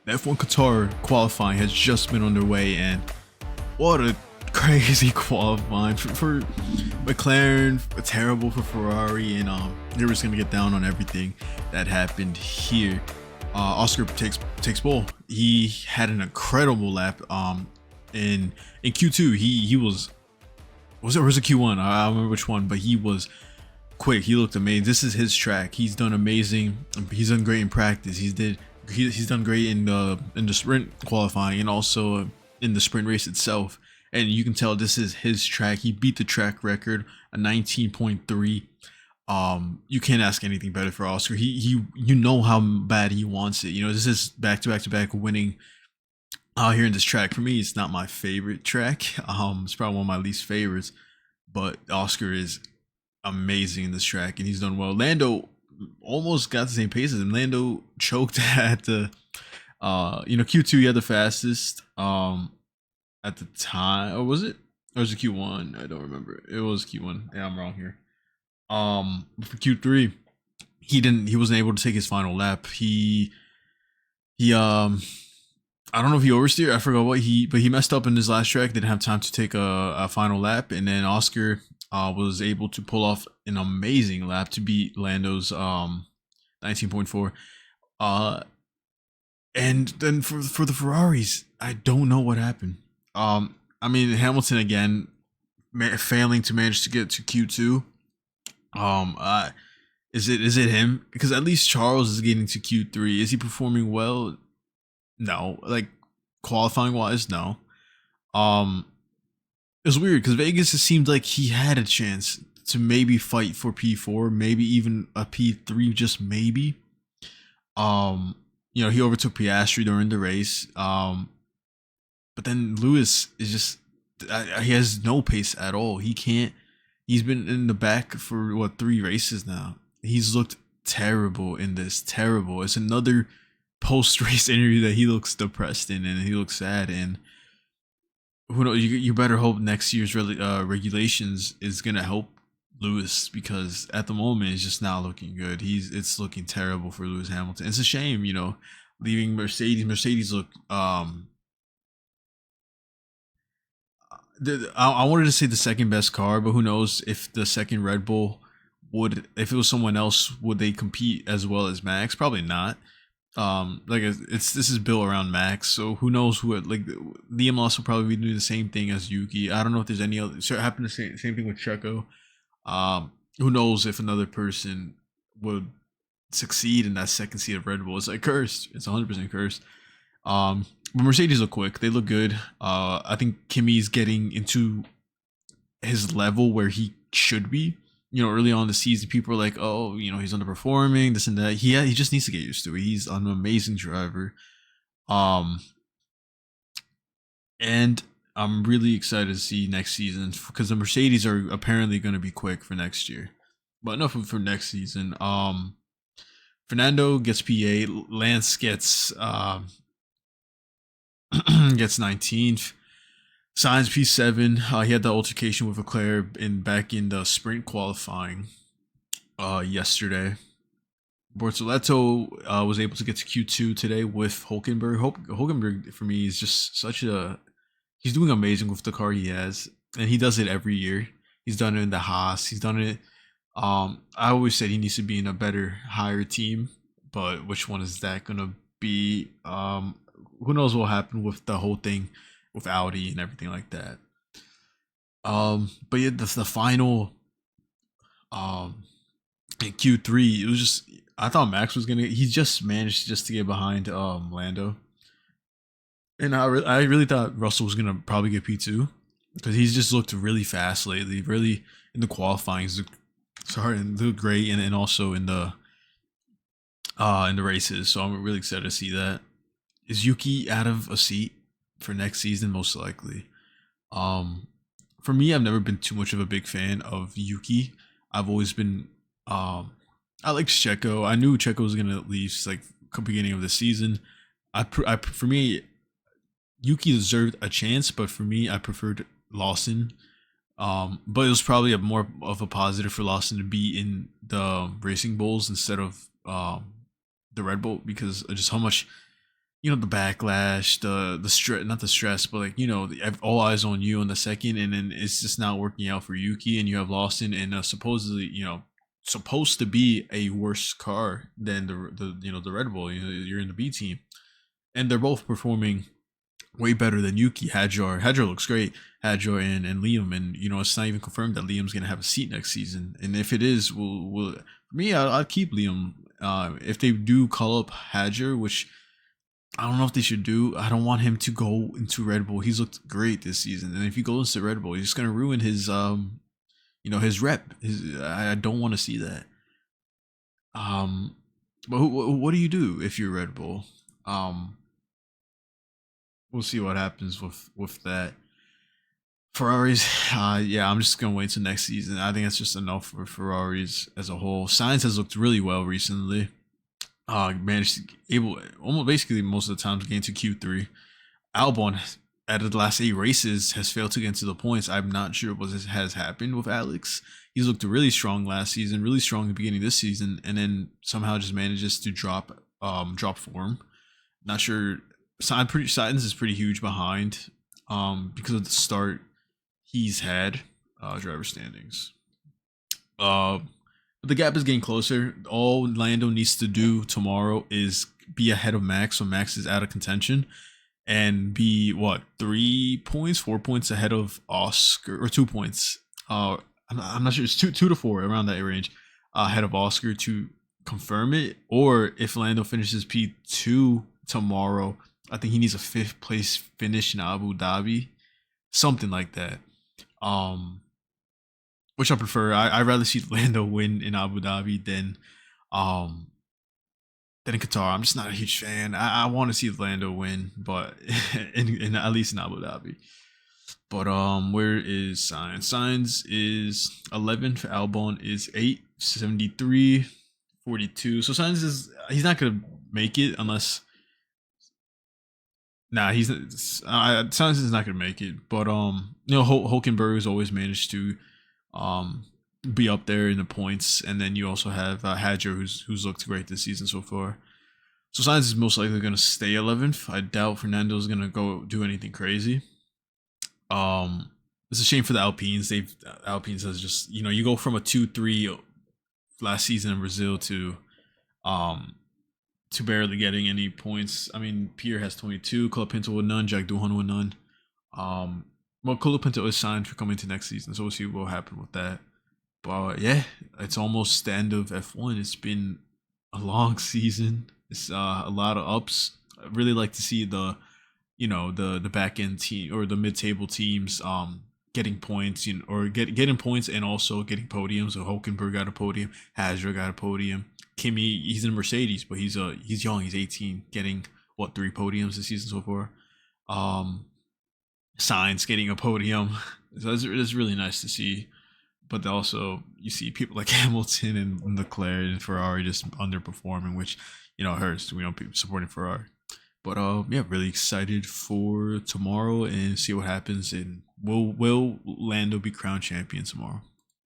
F1 Qatar qualifying has just been underway, and what a crazy qualifying for McLaren, terrible for Ferrari, and they're just gonna get down on everything that happened here. Oscar takes pole. He had an incredible lap. In Q2, he was it Q1? I don't remember which one, but he was quick. He looked amazing. This is his track. He's done amazing. He's done great in practice. He's done great in the sprint qualifying and also in the sprint race itself. And you can tell this is his track. He beat the track record, a 19.3. You can't ask anything better for Oscar. You know how bad he wants it. You know, this is back to back winning here in this track. For me, it's not my favorite track. It's probably one of my least favorites, but Oscar is amazing in this track and he's done well. Lando almost got the same pace as him. Lando choked at the Q2. He had the fastest at the time, or was it Q1? I don't remember. It was Q1. Yeah, I'm wrong here. For Q3, he wasn't able to take his final lap. He I don't know if he oversteered. I forgot but he messed up in his last track. Didn't have time to take a final lap, and then Oscar was able to pull off an amazing lap to beat Lando's 19.4. And then for the Ferraris, I don't know what happened. I mean, Hamilton again failing to manage to get to Q2. Is it him? Because at least Charles is getting to Q3. Is he performing well? No. Like qualifying wise, no. It's weird because Vegas, it seemed like he had a chance to maybe fight for P4, maybe even a P3, just maybe. He overtook Piastri during the race. But then Lewis is just he has no pace at all. He can't. He's been in the back for 3 races now. He's looked terrible in this. Terrible. It's another post-race interview that he looks depressed in and he looks sad. And who knows? You better hope next year's regulations is gonna help Lewis, because at the moment it's just not looking good. It's looking terrible for Lewis Hamilton. It's a shame, leaving Mercedes. Mercedes look I wanted to say the second best car, but who knows if the second Red Bull if it was someone else, would they compete as well as Max? Probably not. This is built around Max, so who knows who Liam Lawson will probably be doing the same thing as Yuki. I don't know if there's any other. So it happened the same thing with Checo. Who knows if another person would succeed in that second seat of Red Bull? It's like cursed. It's 100% cursed. But Mercedes look quick. They look good. I think Kimi's getting into his level where he should be. Early on in the season, people were like, "Oh, he's underperforming, this and that." He just needs to get used to it. He's an amazing driver. And I'm really excited to see next season because the Mercedes are apparently going to be quick for next year. But enough for next season. Fernando gets P8. Lance gets 19th. Sainz P7. He had the altercation with Leclerc back in the sprint qualifying yesterday. Bortoleto was able to get to Q2 today with Hulkenberg. Hulkenberg for me is just he's doing amazing with the car he has, and he does it every year. He's done it in the Haas. He's done it. I always said he needs to be in a better, higher team, but which one is that gonna be? Who knows what will happen with the whole thing with Audi and everything like that. But yeah, the final in Q3, it was just, I thought Max was he just managed to get behind Lando. And I really thought Russell was gonna probably get P2 because he's just looked really fast lately. Really in the qualifying, and looked great, and also in the races. So I'm really excited to see that. Is Yuki out of a seat for next season? Most likely. For me, I've never been too much of a big fan of Yuki. I've always been I liked Checo. I knew Checo was gonna leave beginning of the season. For me, Yuki deserved a chance, but for me, I preferred Lawson. But it was probably more of a positive for Lawson to be in the Racing Bulls instead of the Red Bull, because of just how much the backlash, the stress, not the stress, but like all eyes on you in the second, and then it's just not working out for Yuki, and you have Lawson, and supposedly supposed to be a worse car than the Red Bull. You're in the B team, and they're both performing way better than Yuki. Hadjar looks great. Hadjar and Liam, and it's not even confirmed that Liam's gonna have a seat next season. And if it is, will for me, I'll keep Liam. If they do call up Hadjar, which I don't know if they should do. I don't want him to go into Red Bull. He's looked great this season, and if he goes to Red Bull, he's just gonna ruin his his rep. I don't want to see that. Um, but what do you do if you're Red Bull? Um, we'll see what happens with that. Ferraris, yeah, I'm just gonna wait till next season. I think that's just enough for Ferraris as a whole. Sainz has looked really well recently. Managed to able almost basically most of the times get into Q3. Albon, out of the last 8 races, has failed to get into the points. I'm not sure what has happened with Alex. He's looked really strong last season, really strong at the beginning of this season, and then somehow just manages to drop form. Not sure. Sainz is pretty huge behind because of the start he's had. Driver standings. But the gap is getting closer. All Lando needs to do tomorrow is be ahead of Max when Max is out of contention, and be 3 points, 4 points ahead of Oscar, or 2 points. I'm not sure. It's two to 4 around that range ahead of Oscar to confirm it. Or if Lando finishes P2 tomorrow, I think he needs a 5th place finish in Abu Dhabi, something like that. Which I prefer. I'd rather see Lando win in Abu Dhabi than in Qatar. I'm just not a huge fan. I want to see Lando win, but in at least in Abu Dhabi. But where is Sainz? Sainz is 11th. Albon is 8, 73, 42. So he's not gonna make it unless. Nah, Sainz is not gonna make it. But Hulkenberg has always managed to be up there in the points, and then you also have Hadjar, who's looked great this season so far. So Sainz is most likely going to stay 11th. I doubt Fernando's going to go do anything crazy. It's a shame for the Alpines. Alpines has just you go from a 2-3 last season in Brazil to barely getting any points. I mean, Pierre has 22, Colapinto with none, Jack Doohan with none. Well, Colapinto is signed for coming to next season, so we'll see what will happen with that. But yeah, it's almost the end of F1. It's been a long season. It's a lot of ups. I really like to see the back end team or the mid table teams getting points, or getting points and also getting podiums. So Hulkenberg got a podium, Hadjar got a podium. Kimi, he's in a Mercedes, but he's young. He's 18, getting 3 podiums this season so far. Sainz getting a podium, so it's really nice to see. But also you see people like Hamilton and Leclerc and Ferrari just underperforming, which hurts. People supporting Ferrari. But yeah, really excited for tomorrow and see what happens. And will Lando be crowned champion tomorrow?